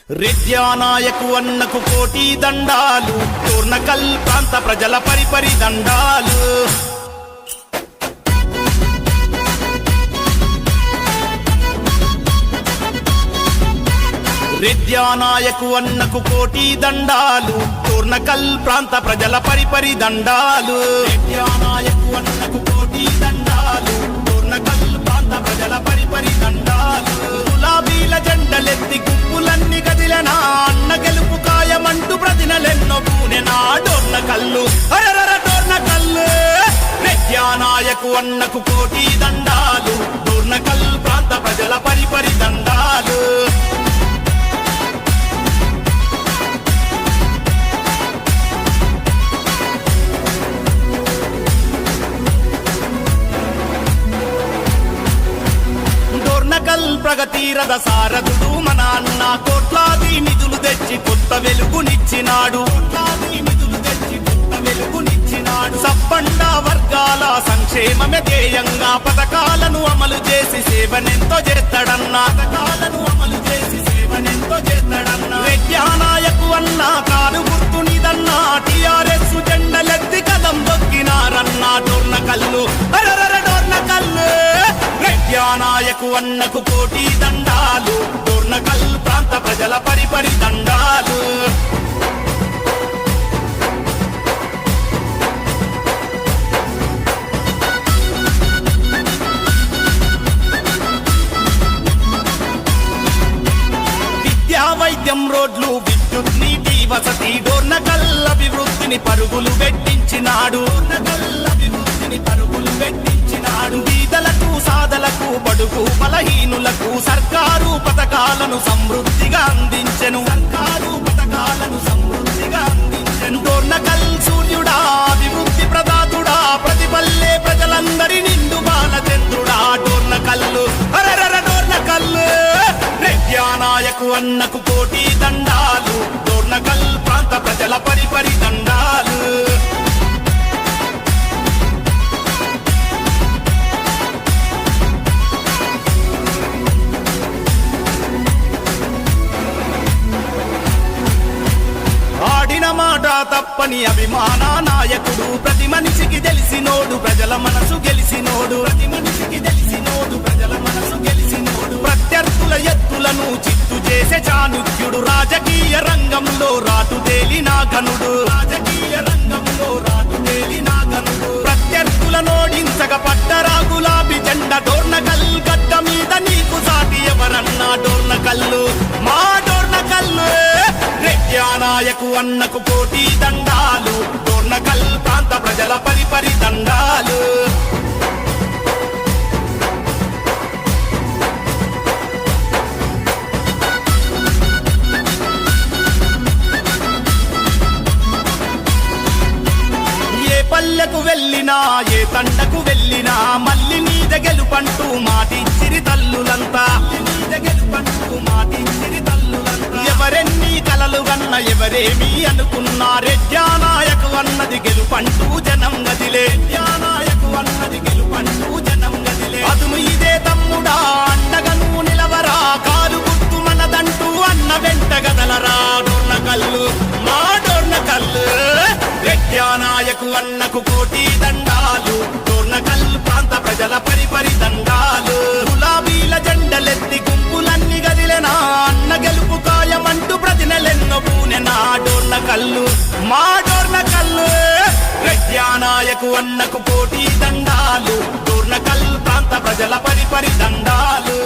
రెడ్యానాయకు అన్నకు కోటి దండాలు, డోర్నకల్ ప్రాంత ప్రజల పరిపరి దండాలు. రెడ్యానాయకు అన్నకు కోటి దండాలు, డోర్నకల్ ప్రాంత ప్రజల పరిపరి దండాలు. రెడ్యానాయకు అన్నకు కోటి దండాలు, డోర్నకల్ ప్రాంత ప్రజల పరిపరి దండాలు. గులాబీల జెండలెత్తి గుంపులన్నీ కదిలెనా, అన్న గెలుపు కాయమంటూ ప్రతినలెన్నో పూనెనా డోర్నకల్లు, అరరర డోర్నకల్లు. రెడ్యానాయకు అన్నకు కోటి దండాలు, డోర్నకల్ ప్రాంత ప్రజల పరిపరి దండాలు. ప్రగతి రథ సారథుడు మన అన్న, కోట్లాది నిధులు తెచ్చి కొత్త వెలుగునిచ్చినాడు. సబ్బండ వర్గాల సంక్షేమమే ధ్యేయంగా పథకాలను అమలు చేసి సేవనెంతో చేస్తాడన్నా. రెడ్యానాయకు అన్న కారు గుర్తునిదన్నా, టిఆర్ఎస్ జెండలెత్తి కదం దొక్కినారన్నా డోర్నకల్లు, అరరర డోర్నకల్లు. రెడ్యానాయకు అన్నకు కోటి దండాలు, డోర్నకల్ ప్రాంత ప్రజల పరిపరి దండాలు. విద్యా వైద్యం రోడ్లు విద్యుత్ నీటి వసతి, డోర్నకల్ అభివృద్ధిని పరుగులు పెట్టించినాడు. బీదలకు సాదలకు బడుగు బలహీనులకు సర్కారు పథకాలను సమృద్ధిగా అందించెను. డోర్నకల్ సూర్యుడా, అభివృద్ధి ప్రదాతుడా, ప్రతిపల్లె ప్రజలందరి నిండు బాలచంద్రుడా డోర్నకల్లు, అరరర డోర్నకల్లు. రెడ్యానాయకు అన్నకు కోటి దండాలు, డోర్నకల్ ప్రాంత ప్రజల పరిపరి దండాలు. మాట తప్పని అభిమాన నాయకుడు, ప్రతి మనిషికి తెలిసినోడు, ప్రజల మనసు గెలిసినోడు. ప్రత్యర్థుల ఎత్తులను చిత్తు చేసే చాణుక్యుడు, రాజకీయ రంగంలో రాటు తేలిన ఘనుడు. ప్రత్యర్థుల నోడించక పట్టరా గులాబీ జెండా, డోర్నకల్ గడ్డ మీద నీకు సాటి ఎవరన్నా డోర్నకల్లు, మా డోర్నకల్లు. రెడ్యానాయకు అన్నకు కోటి దండాలు, డోర్నకల్ ప్రాంత ప్రజల పరిపరి దండాలు. ఏ పల్లెకు వెళ్ళినా, ఏ తండకు వెళ్ళినా, మల్లి మీద గెలుపంటూ మాటిచ్చిరి తల్లులంతా. ఎవరెన్ని కలలు గన్న ఎవరేమి అనుకున్నా, రెడ్యానాయకు అన్నది గెలుపంటూ జనం గదిలే. అదును ఇదే తమ్ముడా, అండగను నిలవరా, కారు గుర్తు మనదంటూ అన్న వెంట గదలరా డోర్నకల్లు, మా డోర్నకల్లు. రెడ్యానాయకు అన్నకు కోటి దండాలు, డోర్నకల్ ప్రాంత ప్రజల పరిపరి దండాలు. గులాబీల జెండలెత్తి గుంపులన్నీ గదిలెనా, అన్న గెలుపు కాయమంటూ ప్రతినలెన్నో పూనెనా డోర్నకల్లు, మా డోర్నకల్లు. రెడ్యానాయకు అన్నకు కోటి దండాలు, డోర్నకల్ ప్రాంత ప్రజల పరిపరి దండాలు.